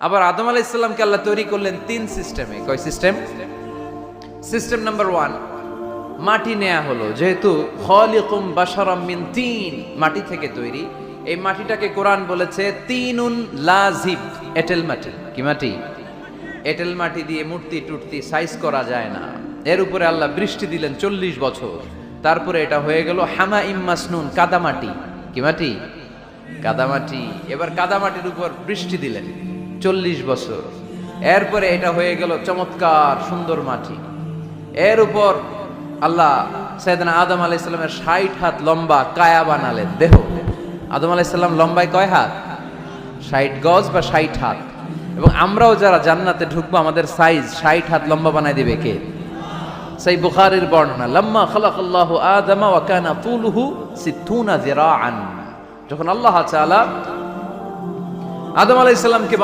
আবার আদম আলাইহিস সালামকে আল্লাহ তৈরি করলেন তিন সিস্টেমে। কয় সিস্টেম? সিস্টেম নাম্বার 1, মাটি নেয়া হলো। যেহেতু খালিকুম বাশারাম মিন তিন, মাটি থেকে তৈরি, এই মাটিটাকে কোরআন বলেছে তিনুন লাজিব, এঁটেল মাটি। কি মাটি? এঁটেল মাটি দিয়ে মূর্তি টুর্তি সাইজ করা যায় না। এর উপরে আল্লাহ বৃষ্টি দিলেন 40 বছর, তারপরে এটা হয়ে গেল হামাইম মাসনুন, কাদামাটি। কি মাটি? কাদামাটি। এবার কাদামাটির উপর বৃষ্টি দিলেন 40 বছর, এরপরে এটা হয়ে গেল চমৎকার সুন্দর মাটি। এর উপর আল্লাহ সাইয়েদনা আদম আলাইহিস সালামের 60 হাত লম্বা কায়া বানালেন, দেহ। আদম আলাইহিস সালাম লম্বায় কয় হাত? 60 গজ বা 60 হাত। এবং আমরাও যারা জান্নাতে ঢুকবো আমাদের সাইজ 60 হাত লম্বা বানায় দিবে কে? সেই বুখারীর বর্ণনা, লাম্মা খালাকাল্লাহু আদামা ওয়া কানা তুলুহু 60 যিরাআন। যখন আল্লাহ তাআলা আদম আলাইহিস সালামকে